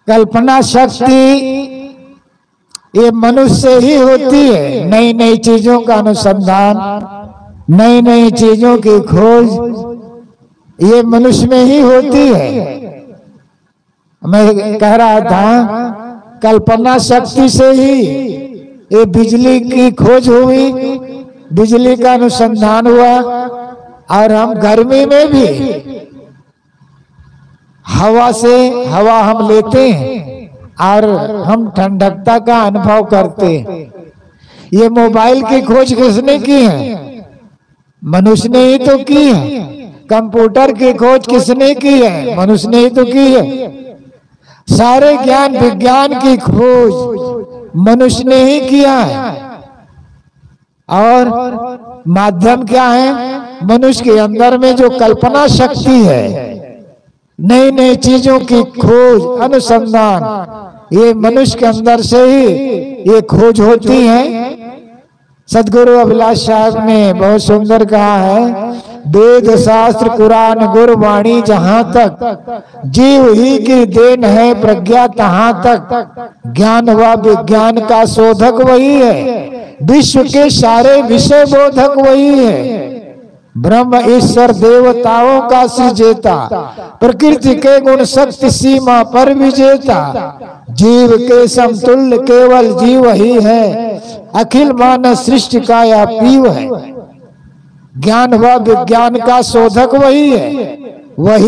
कल्पना शक्ति ये मनुष्य ही होती है। नई नई चीजों का अनुसंधान, नई नई चीजों की खोज ये मनुष्य में ही होती है। मैं कह रहा था कल्पना शक्ति से ही ये बिजली की खोज हुई, बिजली का अनुसंधान हुआ। और हम गर्मी में भी हवा से हवा हम लेते हैं और हम ठंडकता का अनुभव करते हैं। ये मोबाइल की खोज किसने की है? मनुष्य ने ही तो की है। कंप्यूटर की खोज किसने की है? मनुष्य ने ही तो की है। सारे ज्ञान विज्ञान की खोज मनुष्य ने ही किया है। और माध्यम क्या है? मनुष्य के अंदर में जो कल्पना शक्ति है, नई नई चीजों की खोज अनुसंधान, ये मनुष्य के अंदर से ही ये खोज होती है। सदगुरु अभिलाष साहब ने बहुत सुंदर कहा है, वेद शास्त्र कुरान गुरबाणी जहां तक जीव ही की देन है प्रज्ञा तहां तक, ज्ञान व विज्ञान का शोधक वही है, विश्व के सारे विषय बोधक वही है, ब्रह्म ईश्वर देवताओं का सृजेता, प्रकृति के गुण शक्ति सीमा पर विजेता, जीव के समतुल्य केवल जीव ही है, अखिल मानव सृष्टि का या पीव है, ज्ञान व विज्ञान का शोधक वही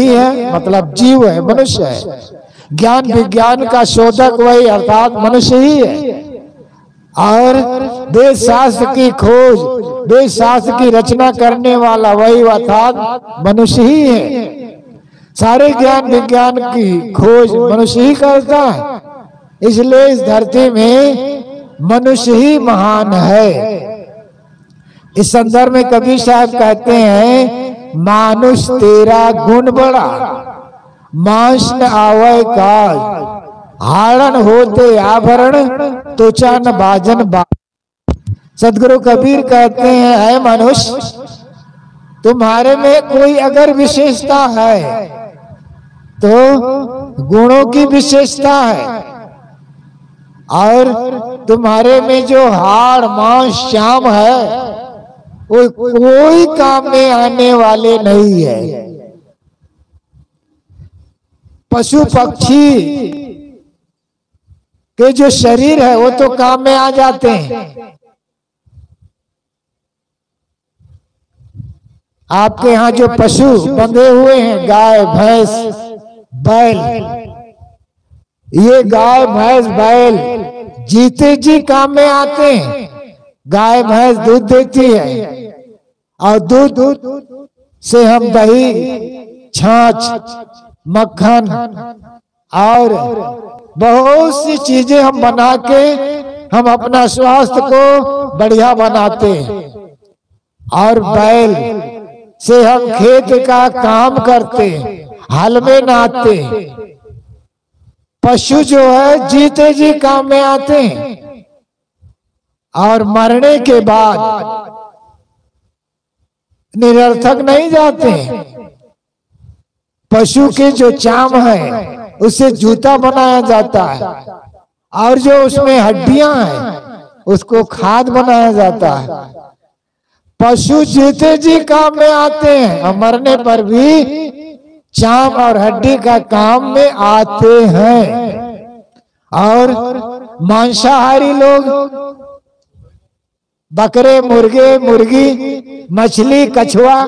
है मतलब जीव है, मनुष्य है। ज्ञान विज्ञान का शोधक वही अर्थात मनुष्य ही है। और वेद शास्त्र की खोज, वेद शास्त्र की रचना करने वाला वही अर्थात मनुष्य ही है। सारे ज्ञान विज्ञान की खोज मनुष्य ही करता है। इसलिए इस धरती में मनुष्य ही महान है। इस संदर्भ में कबीर साहब कहते हैं, मानुष तेरा गुण बड़ा, मांस न आवै काज, हारण होते आभरण, त्वचा न बाजन बाज। सदगुरु कबीर कहते हैं, है मनुष्य, तुम्हारे में कोई अगर विशेषता है तो गुणों की विशेषता है, और तुम्हारे में जो हाड़ मांस श्याम है वो कोई काम में आने वाले नहीं है। पशु पक्षी के जो शरीर है वो तो काम में आ जाते हैं। आपके यहाँ जो पशु बंधे हुए हैं, गाय भैंस बैल, ये गाय भैंस बैल जीते जी काम में आते हैं। गाय भैंस दूध देती है और दूध से हम दही, छाछ, मक्खन और बहुत सी चीजें हम बना के हम अपना स्वास्थ्य को बढ़िया बनाते हैं। और बैल से हम खेत का काम करते हैं, हल में नाते हैं। पशु जो है जीते जी काम में आते हैं और मरने के बाद निरर्थक नहीं जाते हैं। पशु के जो चाम है उससे जूता बनाया जाता है, और जो उसमें हड्डियां हैं उसको खाद बनाया जाता है। पशु जीते जी काम में आते हैं और मरने पर भी चाम और हड्डी का काम में आते हैं। और मांसाहारी लोग बकरे, मुर्गे, मुर्गी, मछली, कछुआ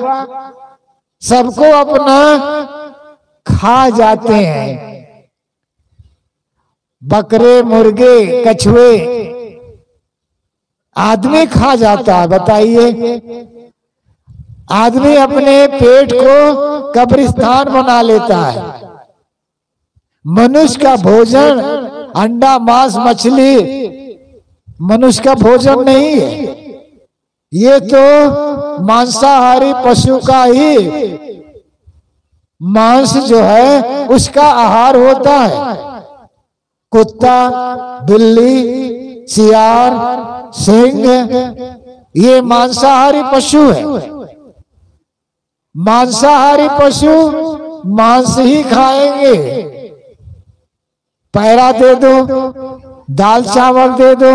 सबको अपना खा जाते हैं। बकरे, मुर्गे, कछुए आदमी खा जाता है। बताइए, आदमी अपने पेट को कब्रिस्तान बना लेता है। मनुष्य का भोजन अंडा, मांस, मछली मनुष्य का भोजन नहीं है। ये तो मांसाहारी पशु का ही मांस जो है उसका आहार होता है। कुत्ता, बिल्ली, सियार, सिंह ये मांसाहारी पशु है। मांसाहारी पशु मांस ही खाएंगे। पैरा दे दो, दाल चावल दे दो,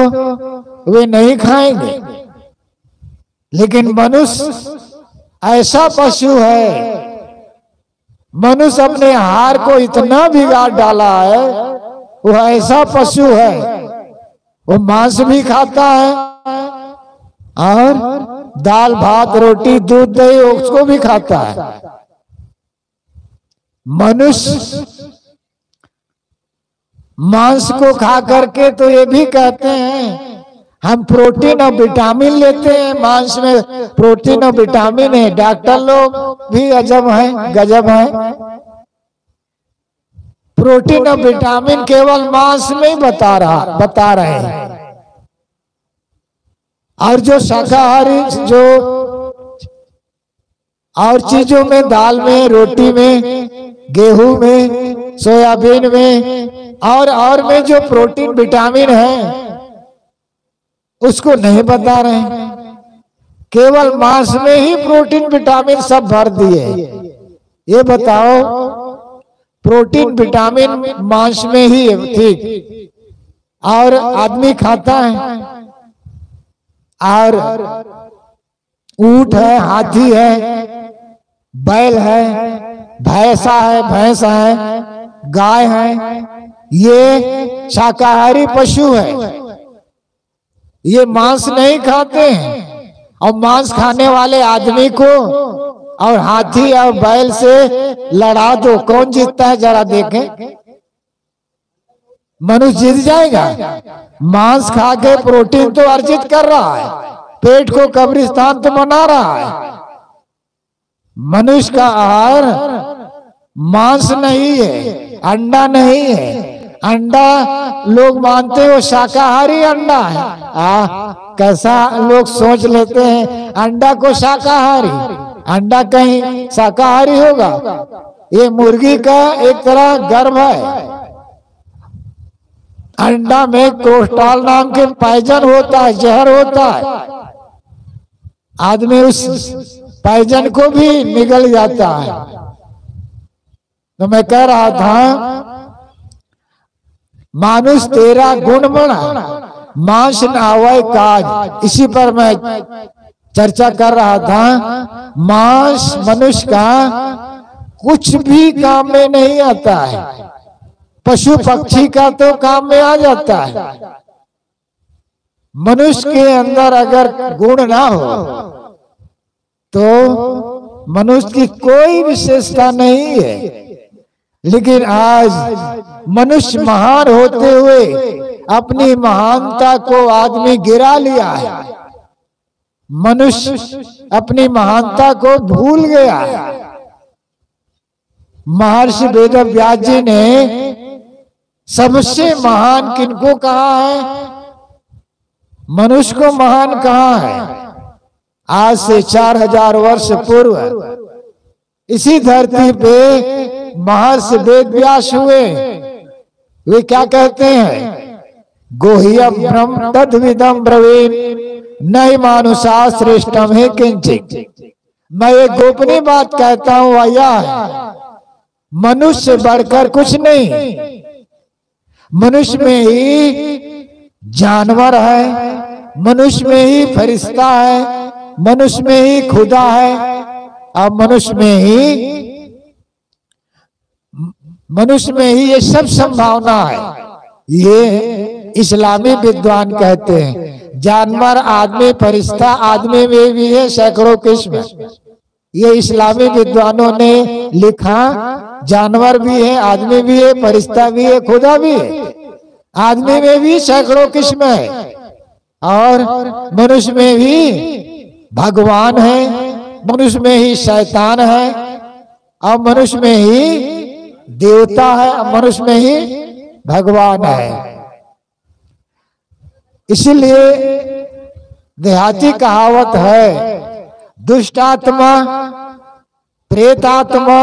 वे नहीं खाएंगे। लेकिन मनुष्य ऐसा पशु है, मनुष्य अपने आहार को इतना बिगाड़ डाला है, वो ऐसा पशु है, वो मांस भी खाता है और दाल भात रोटी दूध दही उसको भी खाता है। मनुष्य मांस को खा करके तो ये भी कहते हैं हम प्रोटीन और विटामिन लेते हैं, मांस में प्रोटीन और विटामिन है। डॉक्टर लोग भी अजब हैं, गजब हैं, प्रोटीन और विटामिन केवल मांस में ही बता रहे हैं। और जो शाकाहारी जो और चीजों में, दाल में, रोटी में, गेहूं में, सोयाबीन में और में जो प्रोटीन विटामिन है उसको नहीं बता रहे हैं। केवल मांस में ही प्रोटीन विटामिन सब भर दिए। ये बताओ प्रोटीन विटामिन मांस में ही है, ठीक, और आदमी खाता है। और ऊंट है, हाथी है, बैल है, भैंसा है, भैंस है, गाय है, ये शाकाहारी पशु है, ये मांस नहीं खाते हैं। और मांस खाने वाले आदमी को और हाथी और बैल से लड़ा दो, कौन जीतता है जरा देखें। मनुष्य जीत जाएगा। मांस खा के प्रोटीन तो अर्जित कर रहा है, पेट को कब्रिस्तान तो बना रहा है। मनुष्य का आहार मांस नहीं है, अंडा नहीं है। अंडा लोग मानते हो शाकाहारी अंडा है। कैसा लोग सोच लेते हैं अंडा को शाकाहारी, अंडा कहीं शाकाहारी होगा? ये मुर्गी का एक तरह गर्भ है। अंडा में कोलेस्ट्रॉल नाम के पॉइजन होता है, जहर होता है। आदमी उस पॉइजन को भी निगल जाता है। तो मैं कह रहा था मानुष तेरा गुण बना, मांस नावय काज। इसी पर मैं चर्चा कर रहा था। मांस मनुष्य का कुछ भी काम में नहीं आता है, पशु पक्षी का तो काम में आ जाता है। मनुष्य के अंदर अगर गुण ना हो तो मनुष्य की कोई विशेषता नहीं है। लेकिन आज मनुष्य महान होते हुए अपनी महानता को आदमी गिरा लिया है। मनुष्य अपनी महानता को भूल गया है। महर्षि वेदव्यास जी ने सबसे महान किनको कहा है? मनुष्य को महान कहा है? आज से 4000 वर्ष पूर्व इसी धरती पे महर्षि वेदव्यास हुए। वे क्या कहते हैं? गोह्यम ब्रह्म तद्विदम ब्रवीण नहीं मानुषा श्रेष्ठम है किंचित। मैं एक गोपनीय बात कहता हूं, वह यह है मनुष्य से बढ़कर कुछ नहीं। मनुष्य में ही जानवर है, मनुष्य में ही फरिश्ता है, मनुष्य में ही खुदा है, और मनुष्य में ही ये सब संभावना है। ये इस्लामी विद्वान कहते हैं जानवर, आदमी, फरिश्ता, आदमी में भी है सैकड़ों किस्म। ये इस्लामी विद्वानों ने लिखा, जानवर भी है, आदमी भी है, फरिश्ता भी है, खुदा भी है। आदमी में भी सैकड़ों किस्म है और मनुष्य में भी भगवान है, मनुष्य में ही शैतान है, और मनुष्य में ही देवता है, और मनुष्य में ही भगवान है। इसलिए देहाती कहावत है, दुष्टात्मा, प्रेतात्मा,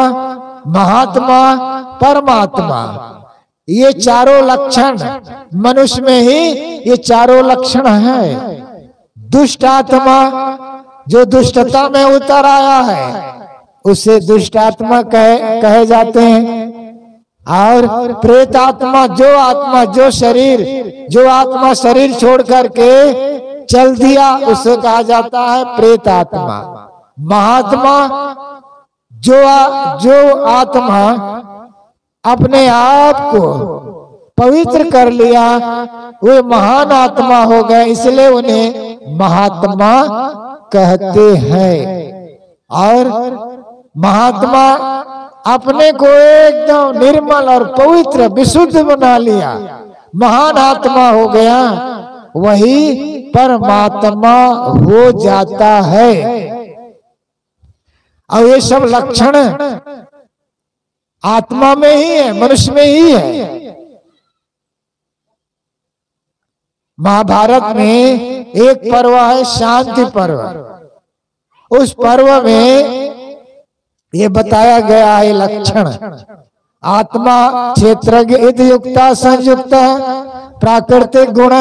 महात्मा, परमात्मा, ये चारों लक्षण मनुष्य में ही, ये चारों लक्षण है। दुष्ट आत्मा जो दुष्टता में उतर आया है उसे दुष्ट आत्मा कहे जाते हैं। और प्रेत आत्मा जो आत्मा शरीर छोड़ करके चल दिया उसे कहा जाता है प्रेत आत्मा। महात्मा जो आत्मा अपने आप को पवित्र कर लिया वे महान आत्मा हो गए, इसलिए उन्हें महात्मा कहते हैं। और महात्मा अपने को एकदम निर्मल और पवित्र विशुद्ध बना लिया, महान आत्मा हो गया, वही परमात्मा हो जाता है। और ये सब लक्षण आत्मा में ही है, मनुष्य में ही है। महाभारत में एक पर्व है शांति पर्व। उस पर्व में ये बताया गया है लक्षण। आत्मा क्षेत्रज्ञ युक्ता संयुक्त प्राकृतिक गुण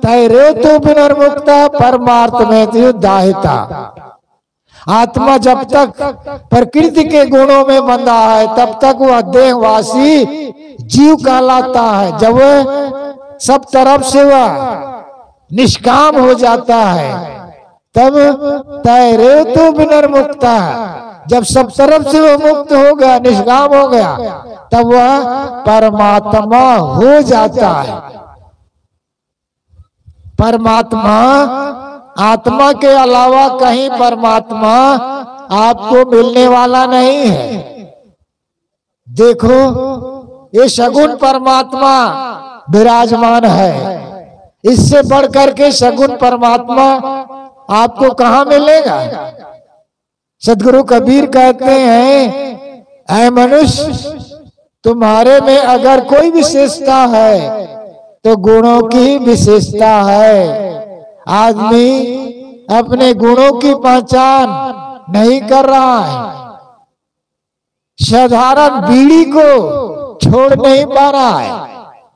तैरे तो पुनर्मुक्ता परमार्थ में दाहिता। आत्मा जब तक प्रकृति के गुणों में बंधा है तब तक वह देहवासी जीव कहलाता है। जब वह सब तरफ से वह निष्काम हो जाता है तब तैरे तो विनिर्मुक्ता। जब सब तरफ से वह मुक्त हो गया, निष्काम हो गया, तब वह परमात्मा हो जाता है। परमात्मा आत्मा के अलावा कहीं परमात्मा आपको मिलने वाला नहीं है। देखो ये सगुण परमात्मा विराजमान है, इससे बढ़कर के सगुण परमात्मा आपको कहां मिलेगा। सदगुरु कबीर कहते हैं, ऐ मनुष्य तुम्हारे में अगर कोई विशेषता है तो गुणों की विशेषता है। आदमी अपने गुणों की पहचान नहीं कर रहा है, साधारण बीड़ी को छोड़ नहीं पा रहा है,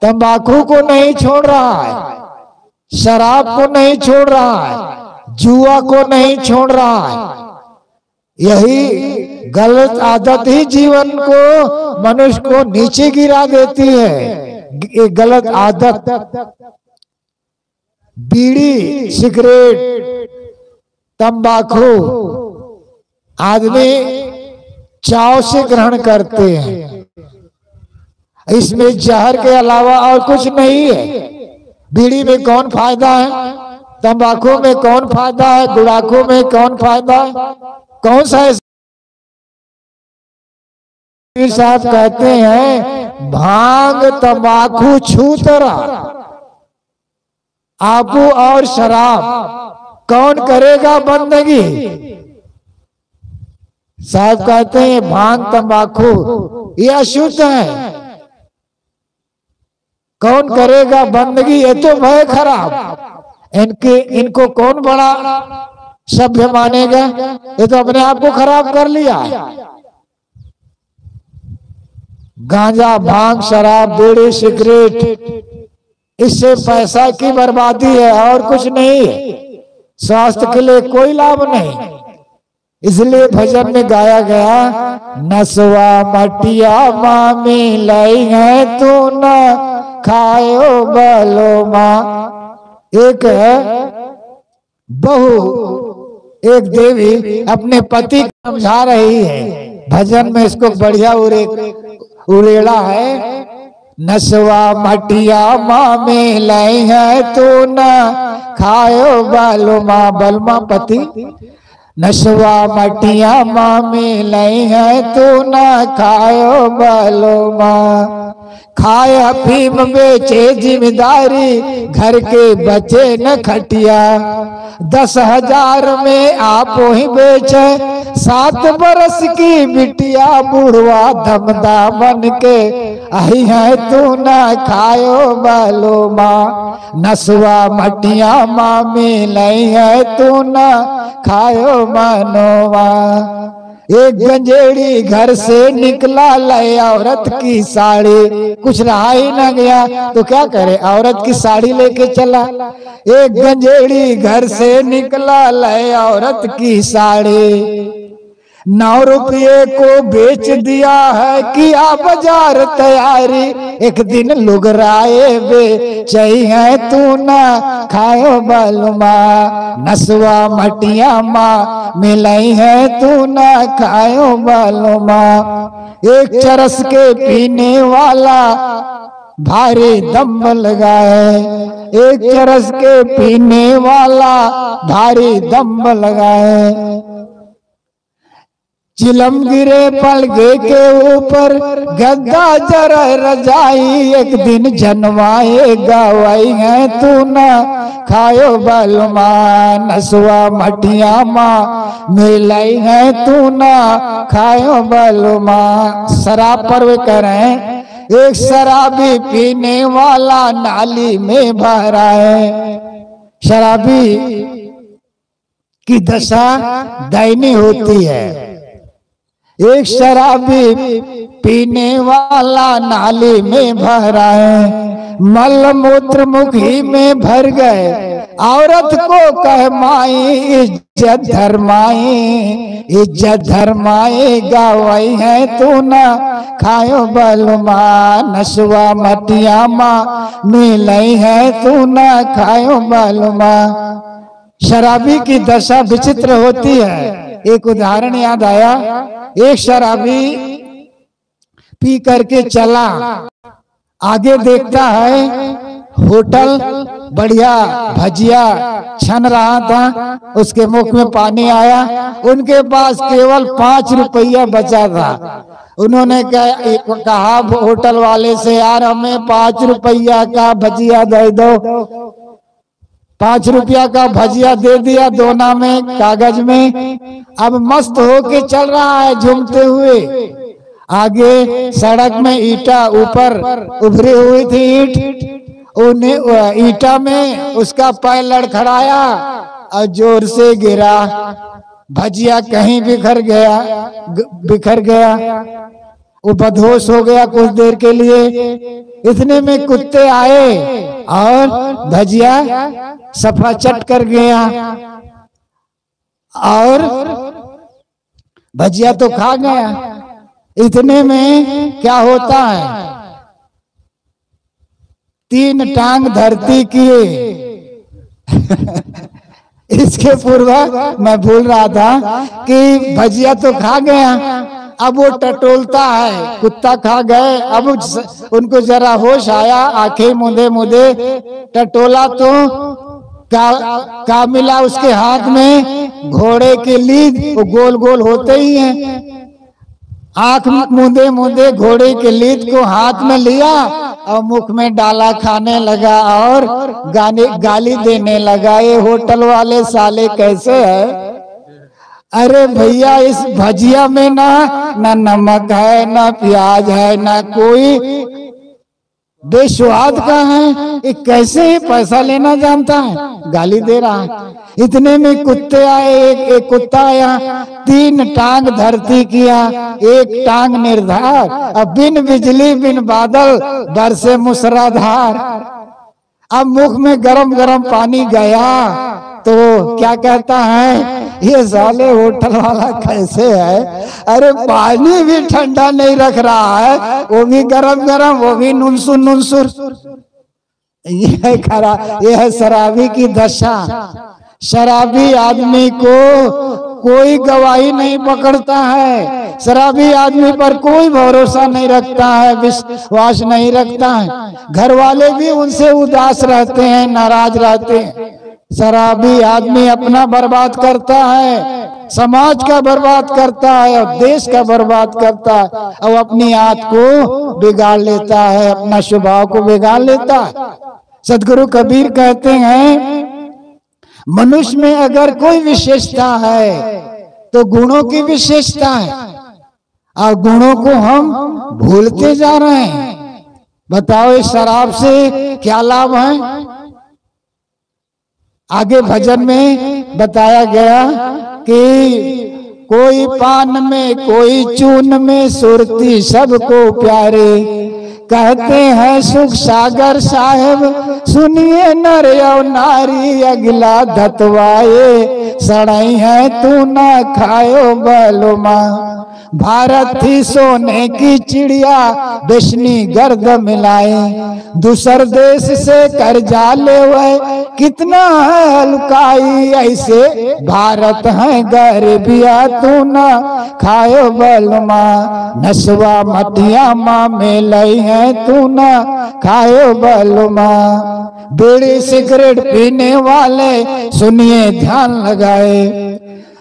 तंबाकू को नहीं छोड़ रहा है, शराब को नहीं छोड़ रहा है, जुआ को नहीं छोड़ रहा है। यही गलत आदत ही जीवन को मनुष्य को नीचे गिरा देती है। ये गलत आदत बीड़ी, सिगरेट, तंबाकू आदमी चाव से ग्रहण करते हैं। इसमें जहर के अलावा और कुछ नहीं है। बीड़ी में कौन फायदा है, तंबाकू में कौन फायदा है, गुड़ाखू में कौन फायदा है, कौन सा है। साहब कहते हैं भांग तंबाकू छूतरा आबू और शराब कौन करेगा बंदगी। साहब कहते हैं भांग तंबाकू ये अशुद्ध है, कौन करेगा बंदगी, ये तो भय खराब। इनको कौन बड़ा सभ्य मानेगा, ये तो अपने आप को खराब कर लिया है। गांजा, भांग, शराब, बीड़ी, सिगरेट इससे पैसा की बर्बादी है और कुछ नहीं है, स्वास्थ्य के लिए कोई लाभ नहीं। इसलिए भजन में गाया गया, नसवा मटिया मामी लाई है तू न खायो बलो माँ। एक बहू एक देवी अपने पति को समझा रही है, भजन में इसको बढ़िया उड़ेड़ा है। नसवा मटिया माँ में लाई है तो न खायो बालो माँ, बलमा पति। नसवा मटिया माँ में लाई है तो न खायो बालो माँ। खाए अफीम बेचे जिम्मेदारी, घर के बचे न खटिया। 10,000 में आप ही बेचे 7 बरस की बिटिया। बुढ़वा धमदा बन के आई है तू न खायो बालो माँ। नसवा मटिया माँ में लाई है तू न खायो मानोवा। एक गंजेड़ी घर से निकला लाई औरत की साड़ी, कुछ रहा ही ना गया तो क्या करे, औरत की साड़ी लेके चला। एक गंजेड़ी घर से निकला लाई औरत की साड़ी, 9 रुपये को बेच दिया है, किया बाजार तैयारी। एक दिन लुगराए बेचई है, तू ना खायो बालुमा। नसवा मटिया माँ मिलाई है, तू ना खायो बालुमा। एक चरस के पीने वाला भारी दम लगाए, एक चरस के पीने वाला भारी दम लगाए। चिलम गिरे पलगे के ऊपर, गद्दा जरा रजाई। एक दिन जनवाए गवाई है, तू ना खायो बालुमा। नसवा मटिया माँ मिलाई है, तू ना खायो बालुमा। शराब पर वे कह रहे हैं, एक शराबी पीने वाला नाली में भरा है। शराबी की दशा दयनीय होती है। एक शराबी पीने वाला नाली में भरा है, मल मूत्र मुखी में भर गए। औरत को कह माई इज्जत धर्माई, इज्जत धर्माई गवाई है, तू ना खायो बालुमा। नसवा मटिया माँ मिलाई है, तू ना खायो बालुमा। शराबी की दशा विचित्र होती है। एक उदाहरण याद आया, एक शराबी पी करके चला, आगे देखता है होटल बढ़िया भजिया छन रहा था, उसके मुख में पानी आया। उनके पास केवल 5 रुपया बचा था। उन्होंने कहा होटल वाले से, यार हमें 5 रुपया का भजिया दे दो। 5 रुपया का भजिया दे दिया, दोना में कागज में। अब मस्त होके चल रहा है झूमते हुए। आगे सड़क में ईटा ऊपर उभरी हुई थी, ईट उन्हें ईटा में उसका पैर लड़खड़ाया और जोर से गिरा। भजिया कहीं बिखर गया। वो बदहोश हो गया कुछ देर के लिए। इतने में कुत्ते आए और भजिया सफा चट कर गया और भजिया तो खा गया। इतने में क्या होता है, 3 टांग धरती किए। इसके पूर्व मैं भूल रहा था कि भजिया तो खा गया, अब वो टटोलता है, कुत्ता खा गए। अब उनको जरा होश आया, आंखें मूंदे मूंदे टटोला तो क्या मिला उसके हाथ में? घोड़े की लीद। वो गोल गोल होते ही हैं। आंख मूंदे मूंदे घोड़े की लीद को हाथ में लिया और मुख में डाला, खाने लगा और गाली देने लगा। ये होटल वाले साले कैसे है? अरे भैया, इस भजिया में ना नमक है, ना प्याज है, ना कोई बेस्वाद का है। ये कैसे पैसा लेना जानता है? गाली दे रहा है। इतने में कुत्ते आए। एक कुत्ता आया, 3 टांग धरती किया, 1 टांग निर्धार। अब बिन बिजली बिन बादल बरसे मूसलाधार। अब मुख में गरम गरम पानी गया तो क्या कहता है, ये साले होटल वाला कैसे है? अरे पानी भी ठंडा नहीं रख रहा है, वो भी गरम गरम, वो भी नुनसुर। ये है शराबी की दशा। शराबी आदमी को कोई गवाही नहीं पकड़ता है। शराबी आदमी पर कोई भरोसा नहीं रखता है, विश्वास नहीं रखता है। घर वाले भी उनसे उदास रहते हैं, नाराज रहते हैं। शराबी आदमी अपना बर्बाद करता है, समाज का बर्बाद करता है और देश का बर्बाद करता है, और अपनी आत्मा को बिगाड़ लेता है, अपना स्वभाव को बिगाड़ लेता है। सदगुरु कबीर कहते हैं, मनुष्य में अगर कोई विशेषता है तो गुणों की विशेषता है, और गुणों को हम भूलते जा रहे हैं। बताओ इस शराब से क्या लाभ है? आगे भजन में बताया गया कि कोई पान में कोई चून में सुरती सबको प्यारे, कहते हैं सुख सागर साहेब, सुनिए नर और नारी, अगला धतवाए सड़ई है तू ना खायो बलुमा। भारत थी सोने की चिड़िया, बेशनी गर्द मिलाए, दूसर देश से कर्जा ले वह कितना है हल्काई, ऐसे भारत है गरीबिया तू ना खायो बलमा। नसवा मटिया माँ में लई है तू ना खायो बलमा। बीड़ी सिगरेट पीने वाले सुनिए ध्यान लगाए,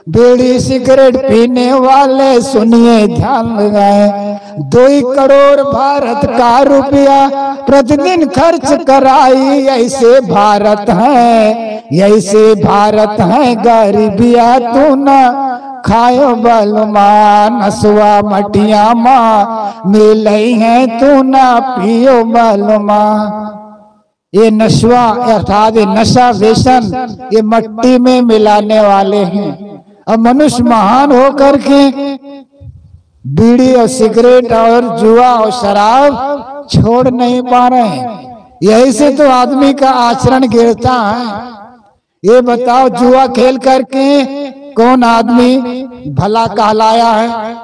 बीड़ी सिगरेट पीने वाले सुनिए ध्यान लगाए। 2 करोड़ भारत का रुपया प्रतिदिन खर्च कराई, ऐसे भारत है, ऐसे भारत है गरीबिया तू ना खायो बलमा। नसवा मटिया माँ मिलई है तू ना पियो बलमा। ये नशवा अर्थात ये नशा व्यसन ये मट्टी में मिलाने वाले हैं। अब मनुष्य महान होकर के बीड़ी और सिगरेट और जुआ और शराब छोड़ नहीं पा रहे हैं। यही से तो आदमी का आचरण गिरता है। ये बताओ जुआ खेल करके कौन आदमी भला कहलाया है?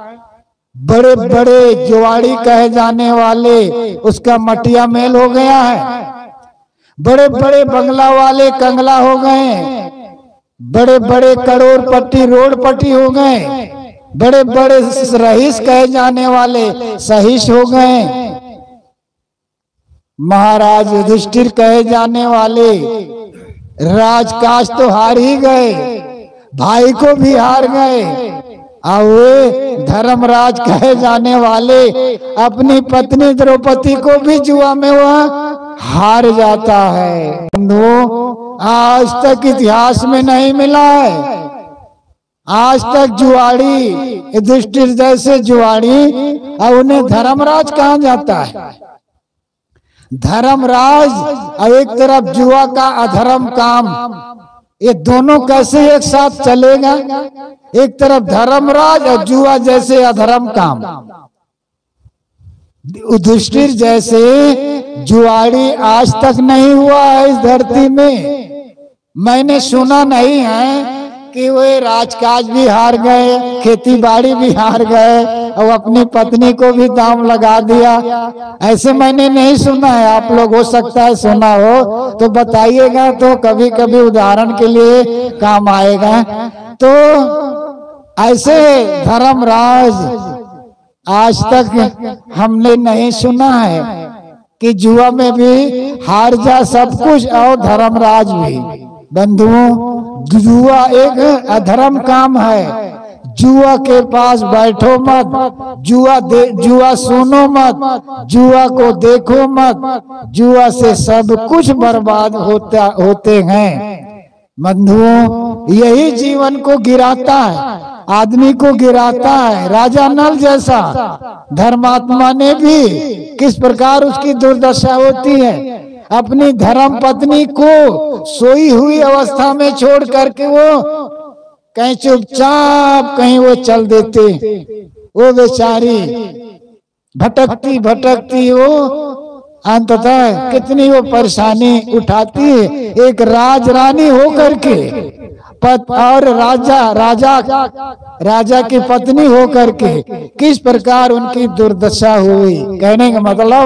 बड़े बड़े जुआड़ी कहे जाने वाले उसका मटिया मेल हो गया है। बड़े बड़े बंगला वाले कंगला हो गए, बड़े बड़े करोड़पति रोडपति हो गए, बड़े बड़े रईस कहे जाने वाले सहीश हो गए, महाराज युधिष्ठिर कहे जाने वाले राजकाज तो हार ही गए, भाई को भी हार गए। और वे धर्मराज कहे जाने वाले अपनी पत्नी द्रौपदी को भी जुआ में वह हार जाता है। आज तक इतिहास में नहीं मिला है। आज तक जुआड़ी युधिष्ठिर जैसे जुआड़ी और उन्हें धर्मराज कहा जाता है। धर्मराज और एक तरफ जुआ का अधर्म काम, ये दोनों कैसे एक साथ चलेगा? एक तरफ धर्मराज और जुआ जैसे अधर्म काम। युधिष्ठिर जैसे जुआड़ी आज तक नहीं हुआ है इस धरती में। मैंने सुना नहीं है कि वे राजकाज भी हार गए, खेती बाड़ी भी हार गए और अपनी पत्नी को भी दाम लगा दिया। ऐसे मैंने नहीं सुना है। आप लोग हो सकता है सुना हो तो बताइएगा, तो कभी कभी उदाहरण के लिए काम आएगा। तो ऐसे धर्मराज आज तक हमने नहीं सुना है कि जुआ में भी हार जा सब कुछ और धर्मराज भी। बंधुओं, जुआ एक अधर्म काम है। जुआ के पास बैठो मत, जुआ सुनो मत, जुआ को देखो मत, जुआ से सब कुछ बर्बाद होते हैं। बंधुओं, यही जीवन को गिराता है, आदमी को गिराता है। राजा नल जैसा धर्मात्मा ने भी किस प्रकार उसकी दुर्दशा होती है। अपनी धर्म पत्नी को सोई हुई अवस्था में छोड़ करके वो कहीं चुपचाप कहीं वो चल देते। वो बेचारी भटकती भटकती वो अंततः कितनी वो परेशानी उठाती है। एक राजरानी होकर के और राजा की पत्नी होकर के किस प्रकार उनकी दुर्दशा हुई। कहने का मतलब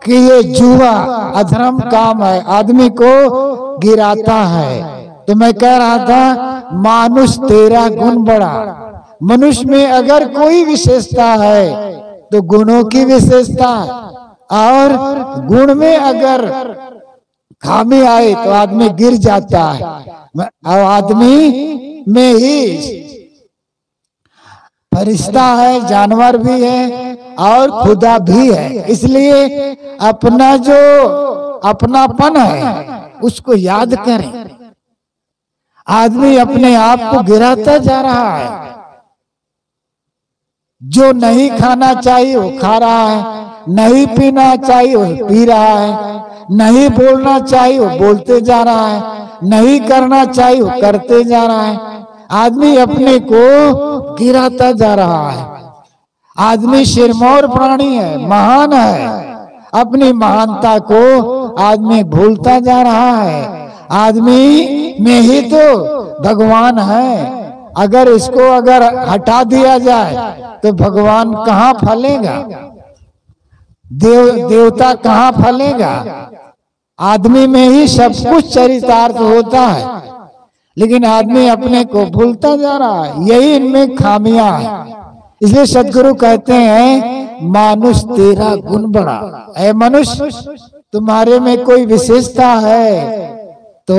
कि ये जुआ अधर्म काम है, आदमी को गिराता है। तो मैं कह रहा था, मानुष तेरा गुण बड़ा। मनुष्य में अगर कोई विशेषता है तो गुणों की विशेषता, और गुण में अगर खामी आए तो आदमी गिर जाता है। और आदमी में ही फरिश्ता है, जानवर भी है और खुदा भी है। इसलिए अपना जो अपनापन है उसको याद करें। आदमी अपने आप को गिराता जा रहा है। जो नहीं खाना चाहिए वो खा रहा है, नहीं पीना चाहिए वो पी रहा है, नहीं बोलना चाहिए वो बोलते जा रहा है, नहीं करना चाहिए वो करते जा रहा है। आदमी अपने को गिराता जा रहा है। आदमी सिरमौर प्राणी है, महान है, अपनी महानता को आदमी भूलता जा रहा है। आदमी में ही तो भगवान है। अगर इसको अगर हटा दिया जाए तो भगवान कहाँ फलेगा, देवता कहाँ फलेगा। आदमी में ही सब कुछ चरितार्थ होता है, लेकिन आदमी अपने को भूलता जा रहा है। यही इनमें खामियां है। इसलिए सदगुरु कहते हैं मानुष तेरा गुण बड़ा। ऐ मनुष्य, तुम्हारे में कोई विशेषता है तो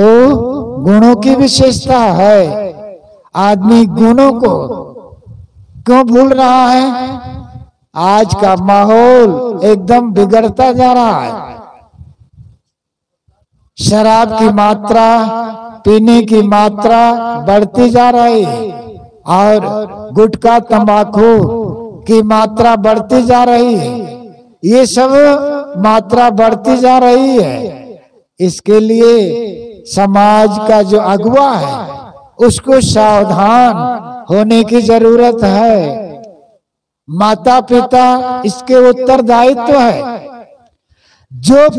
गुणों की विशेषता है। आदमी गुणों को क्यों भूल रहा है? आज का माहौल एकदम बिगड़ता जा रहा है। शराब की मात्रा, पीने की मात्रा बढ़ती जा रही है और गुटखा तंबाकू की मात्रा बढ़ती जा रही है। ये सब मात्रा बढ़ती जा रही है। इसके लिए समाज का जो अगुवा है उसको सावधान होने की जरूरत है। माता पिता इसके उत्तरदायित्व है। जो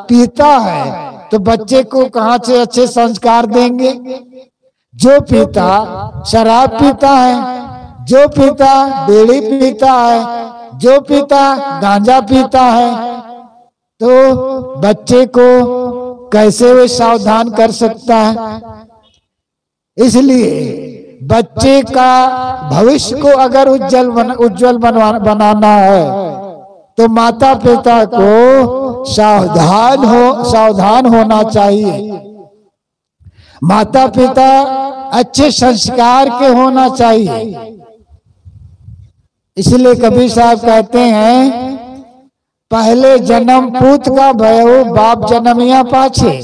पीता है तो बच्चे को कहां से अच्छे संस्कार देंगे। जो पिता शराब पीता है, जो पिता बीड़ी पीता है, जो पिता गांजा पीता है, तो बच्चे को कैसे वे सावधान कर सकता है। इसलिए बच्चे का भविष्य को अगर उज्जवल बनाना है तो माता पिता को सावधान होना चाहिए। माता पिता अच्छे संस्कार के होना चाहिए। इसलिए कबीर साहब कहते हैं पहले जन्म पूत का भयो बाप जन्मिया पाछे।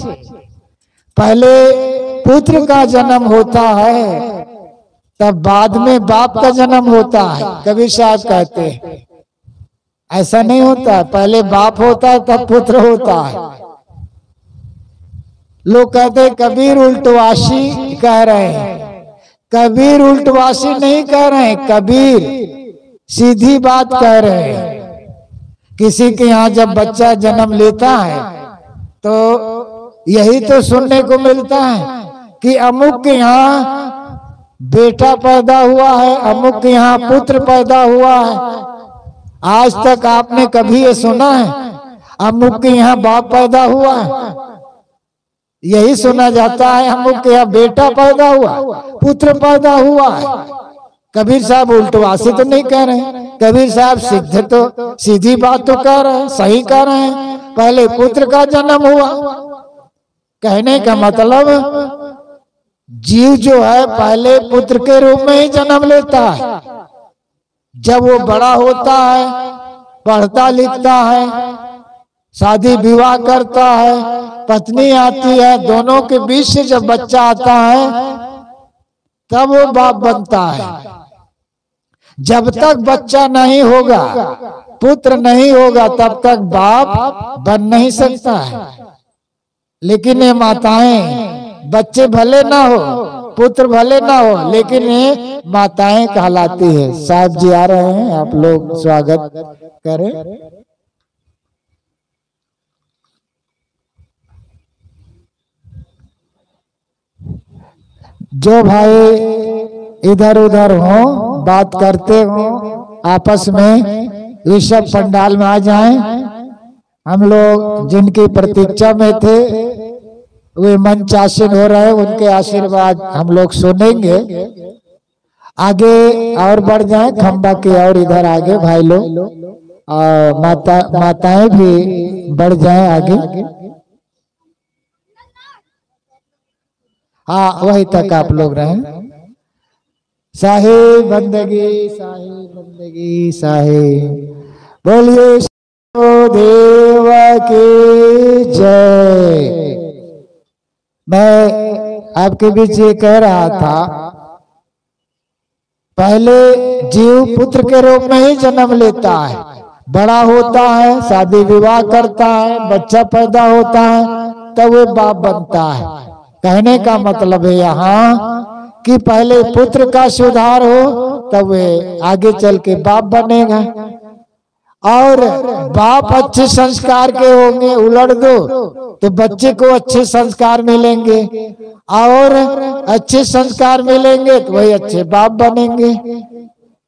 पहले पुत्र का जन्म होता है तब बाद में बाप का जन्म होता है। कबीर साहब कहते हैं ऐसा नहीं होता, पहले बाप होता है तब पुत्र होता है। लोग कहते हैं कबीर उल्टवासी कह रहे हैं। कबीर उल्टवासी नहीं कह रहे हैं, कबीर सीधी बात कह रहे हैं। किसी के यहाँ जब बच्चा जन्म लेता है तो यही तो सुनने को मिलता है कि अमुक के यहाँ बेटा पैदा हुआ है, अमुक के यहाँ पुत्र पैदा हुआ है। आज तक आपने कभी ये सुना है अमुक के यहाँ बाप पैदा हुआ है? यही सुना जाता है अमुक के यहाँ बेटा पैदा हुआ, पुत्र पैदा हुआ है। कबीर साहब उल्टवासी तो नहीं कह रहे। कबीर साहब सिद्ध तो सीधी बात तो कह रहे हैं, सही कह रहे हैं। पहले पुत्र का जन्म हुआ। कहने का मतलब जीव जो है पहले पुत्र के रूप में ही जन्म लेता है। जब वो बड़ा होता है, पढ़ता लिखता है, शादी विवाह करता है, पत्नी आती है, दोनों के बीच से जब बच्चा आता है तब वो बाप बनता है। जब तक बच्चा नहीं होगा, पुत्र नहीं होगा, तब तक बाप बन नहीं सकता है। लेकिन ये माताएं, बच्चे भले ना हो, पुत्र भले ना हो, लेकिन ये माताएं कहलाती है। साहब जी आ रहे हैं, आप लोग स्वागत करें। जो भाई इधर उधर हो, बात करते हो आपस में, ऋषभ पंडाल में आ जाएं। हम लोग जिनकी प्रतीक्षा में थे वे मंच आसीन हो रहे हैं, उनके आशीर्वाद हम लोग सुनेंगे। आगे और बढ़ जाएं, खंबा के और इधर आगे भाई लोग और माताएं भी बढ़ जाएं आगे। हाँ, वही तक आप लोग रहें। साहिब बंदगी, साहिब बंदगी, साहिब बोलिए देव की जय। मैं आपके बीच ये कह रहा था, पहले जीव पुत्र के रूप में ही जन्म लेता है, बड़ा होता है, शादी विवाह करता है, बच्चा पैदा होता है, तब वो बाप बनता है। कहने का मतलब है यहाँ कि पहले पुत्र का सुधार हो तब वे आगे चल के बाप बनेगा। और बाप अच्छे संस्कार के होंगे, उलट दो तो बच्चे को अच्छे संस्कार मिलेंगे, और अच्छे संस्कार मिलेंगे तो वही अच्छे बाप बनेंगे।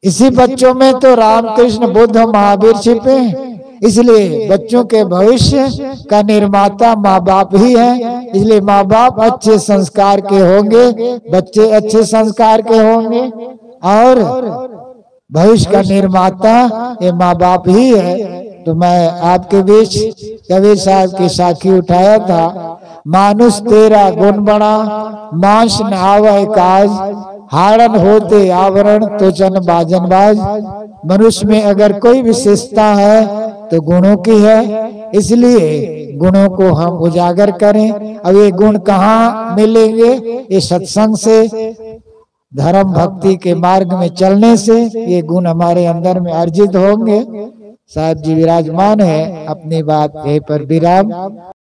इसी बच्चों में तो राम कृष्ण बुद्ध महावीर छिपे हैं। इसलिए बच्चों के भविष्य का निर्माता माँ बाप ही है। इसलिए माँ बाप अच्छे संस्कार के होंगे, बच्चे अच्छे संस्कार के होंगे, और भविष्य का निर्माता ये माँ बाप ही है। तो मैं आपके बीच कबीर साहब की साखी उठाया था, मानुष तेरा गुण बड़ा, मांस न आवै काज, हारन होते आवरण तो चन बाजन बाज। मनुष्य में अगर कोई विशेषता है तो गुणों की है, इसलिए गुणों को हम उजागर करें। अब ये गुण कहाँ मिलेंगे? ये सत्संग से, धर्म भक्ति के मार्ग में चलने से ये गुण हमारे अंदर में अर्जित होंगे। साहब जी विराजमान है, अपनी बात यहीं पर विराम।